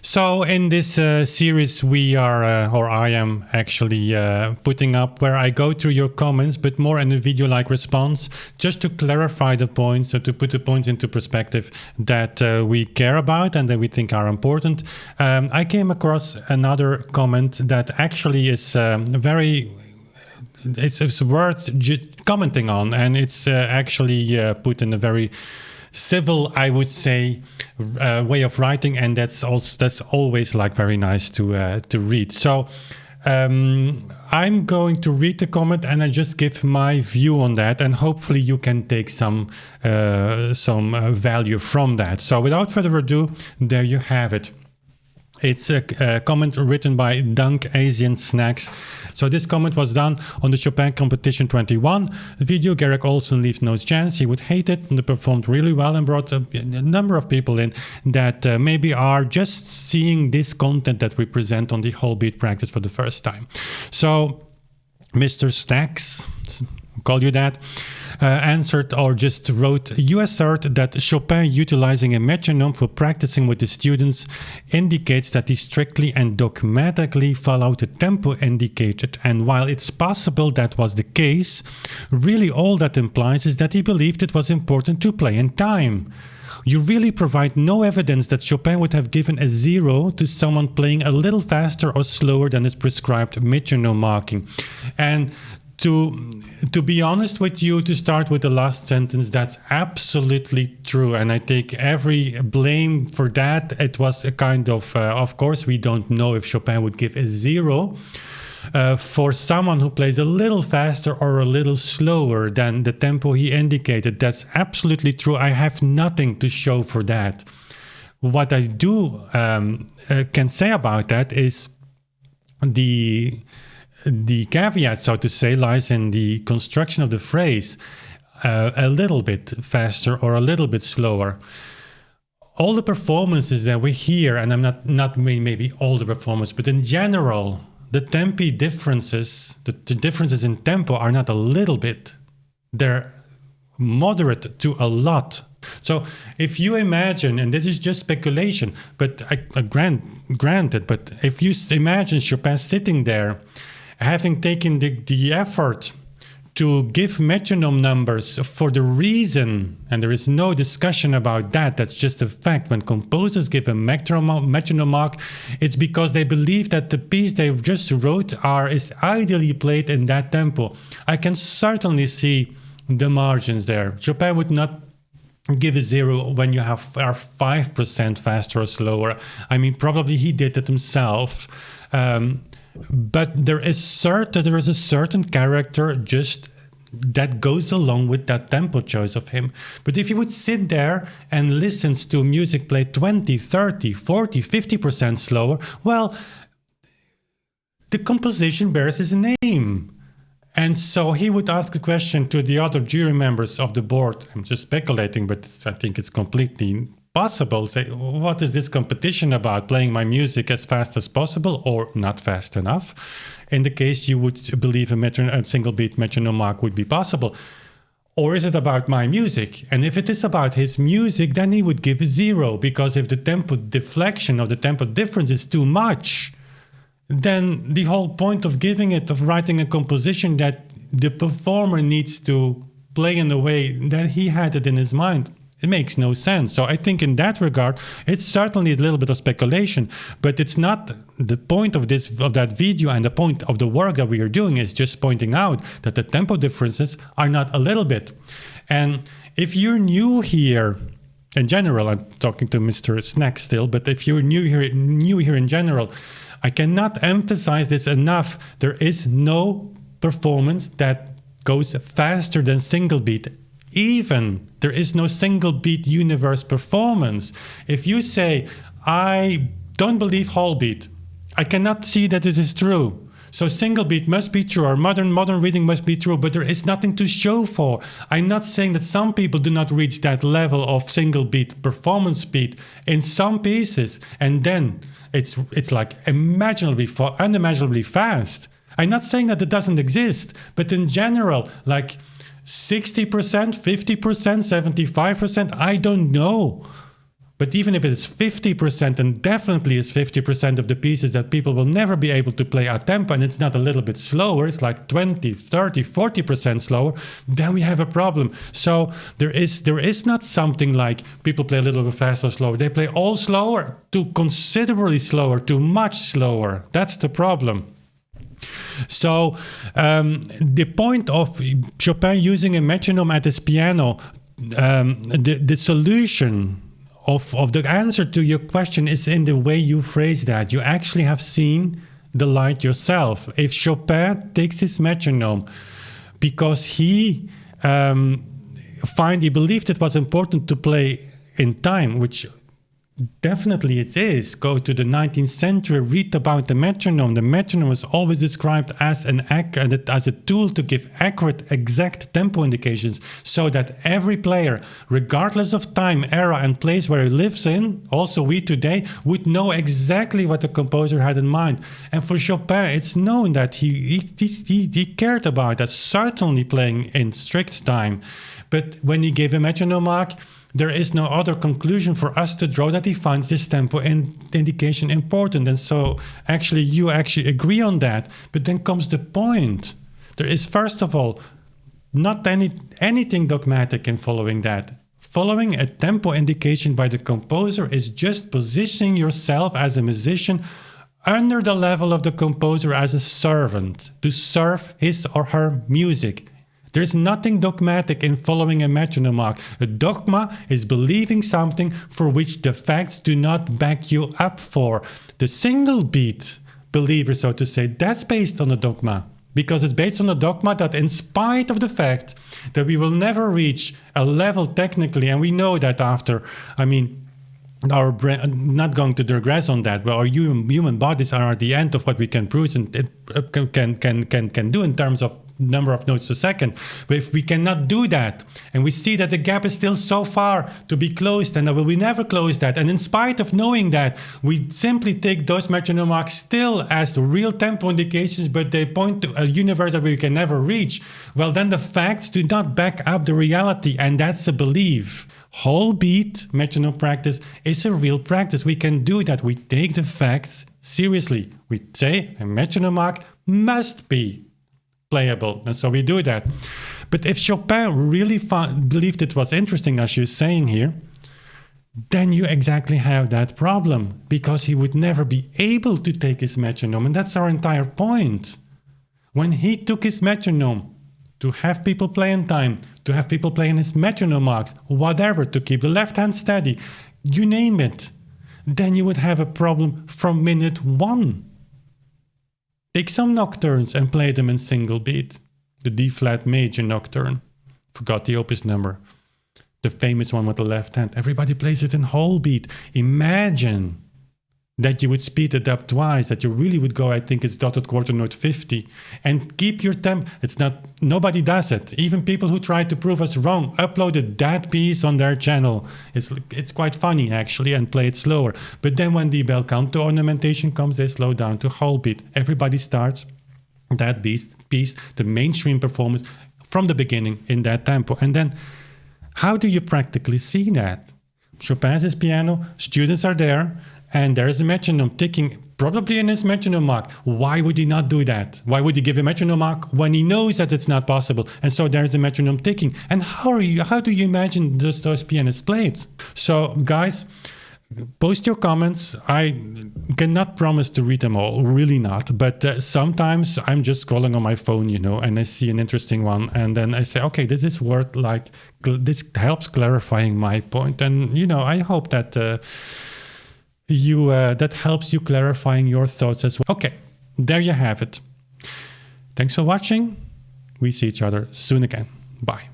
So in this series, we are, or I am actually putting up where I go through your comments, but more in a video-like response, just to clarify the points, or to put the points into perspective that we care about and that we think are important. I came across another comment that actually is it's worth commenting on, and it's actually put in a very civil, I would say, way of writing, and that's always like very nice to read. So I'm going to read the comment and I just give my view on that, and hopefully you can take some value from that. So without further ado, there you have it. It's a comment written by Dunk Asian Snacks. So this comment was done on the Chopin Competition 21 video. Garrick Olson leaves no chance. He would hate it, and it performed really well and brought a number of people in that maybe are just seeing this content that we present on the whole beat practice for the first time. So Mr. Snacks, call you that, answered or just wrote, "You assert that Chopin utilizing a metronome for practicing with the students indicates that he strictly and dogmatically followed the tempo indicated, and while it's possible that was the case, really all that implies is that he believed it was important to play in time. You really provide no evidence that Chopin would have given a 0 to someone playing a little faster or slower than his prescribed metronome marking." And to be honest with you, to start with the last sentence, that's absolutely true. And I take every blame for that. It was a kind of course, we don't know if Chopin would give a 0 for someone who plays a little faster or a little slower than the tempo he indicated. That's absolutely true. I have nothing to show for that. What I do can say about that is the caveat, so to say, lies in the construction of the phrase, a little bit faster or a little bit slower. All the performances that we hear, and I'm not maybe all the performances, but in general, the tempi differences, the differences in tempo are not a little bit. They're moderate to a lot. So if you imagine, and this is just speculation, but I granted, but if you imagine Chopin sitting there, having taken the effort to give metronome numbers for the reason, and there is no discussion about that, that's just a fact. When composers give a metronome mark, it's because they believe that the piece they've just wrote is ideally played in that tempo. I can certainly see the margins there. Chopin would not give a 0 when you are 5% faster or slower. I mean, probably he did it himself. But there is a certain character just that goes along with that tempo choice of him. But if you would sit there and listen to music played 20, 30, 40, 50% slower, well, the composition bears his name. And so he would ask a question to the other jury members of the board. I'm just speculating, but I think it's completely possible. Say, what is this competition about? Playing my music as fast as possible or not fast enough? In the case you would believe a single beat metronome mark would be possible. Or is it about my music? And if it is about his music, then he would give a 0, because if the tempo deflection or the tempo difference is too much, then the whole point of writing a composition that the performer needs to play in the way that he had it in his mind, it makes no sense. So I think in that regard, it's certainly a little bit of speculation, but it's not the point of that video, and the point of the work that we are doing is just pointing out that the tempo differences are not a little bit. And if you're new here, in general, I'm talking to Mr. Snack still, but if you're new here in general, I cannot emphasize this enough. There is no performance that goes faster than single beat. Even there is no single beat universe performance. If you say, I don't believe whole beat, I cannot see that it is true. So single beat must be true, or modern reading must be true, but there is nothing to show for. I'm not saying that some people do not reach that level of single beat performance speed in some pieces, and then it's like unimaginably fast. I'm not saying that it doesn't exist, but in general, like 60%, 50%, 75%, I don't know. But even if it's 50%, and definitely is 50% of the pieces that people will never be able to play a tempo, and it's not a little bit slower, it's like 20, 30, 40% slower, then we have a problem. So there is not something like people play a little bit faster or slower. They play all slower to considerably slower, to much slower. That's the problem. So the point of Chopin using a metronome at his piano, the solution of the answer to your question is in the way you phrase that. You actually have seen the light yourself. If Chopin takes his metronome because he believed it was important to play in time, which definitely it is. Go to the 19th century, read about the metronome. The metronome was always described as a tool to give accurate, exact tempo indications, so that every player, regardless of time, era, and place where he lives in, also we today, would know exactly what the composer had in mind. And for Chopin, it's known that he cared about that, certainly playing in strict time. But when he gave a metronome mark, there is no other conclusion for us to draw that he finds this tempo indication important. And so you actually agree on that. But then comes the point. There is, first of all, not anything dogmatic in following that. Following a tempo indication by the composer is just positioning yourself as a musician under the level of the composer as a servant to serve his or her music. There's nothing dogmatic in following a metronome mark. A dogma is believing something for which the facts do not back you up for. The single beat believer, so to say, that's based on a dogma. Because it's based on a dogma that, in spite of the fact that we will never reach a level technically, and we know that after, our brain, not going to digress on that, but our human bodies are at the end of what we can produce and can do in terms of number of notes a second. But if we cannot do that, and we see that the gap is still so far to be closed, and that we never close that, and in spite of knowing that, we simply take those metronome marks still as real tempo indications, but they point to a universe that we can never reach, well, then the facts do not back up the reality, and that's a belief. Whole beat metronome practice is a real practice. We can do that. We take the facts seriously. We say a metronome mark must be playable, and so we do that. But if Chopin really believed it was interesting, as you're saying here, then you exactly have that problem, because he would never be able to take his metronome, and that's our entire point. When he took his metronome to have people play in time, to have people play in his metronome marks, whatever, to keep the left hand steady, you name it, then you would have a problem from minute one. Take some nocturnes and play them in single beat. The D-flat major nocturne. Forgot the opus number. The famous one with the left hand. Everybody plays it in whole beat. Imagine that you would speed it up twice, that you really would go, I think it's dotted quarter note 50, and keep your tempo. Nobody does it. Even people who try to prove us wrong uploaded that piece on their channel. It's quite funny, actually, and play it slower. But then when the bel canto ornamentation comes, they slow down to whole beat. Everybody starts that piece, the mainstream performance, from the beginning in that tempo. And then, how do you practically see that? Chopin has his piano, students are there, and there is a metronome ticking, probably in his metronome mark. Why would he not do that? Why would he give a metronome mark when he knows that it's not possible? And so there's the metronome ticking. And how do you imagine those pianists play it? So guys, post your comments. I cannot promise to read them all, really not. But sometimes I'm just scrolling on my phone, and I see an interesting one. And then I say, okay, this is worth this helps clarifying my point. And, I hope that that helps you clarifying your thoughts as well. Okay, there you have it. Thanks for watching. We see each other soon again. Bye.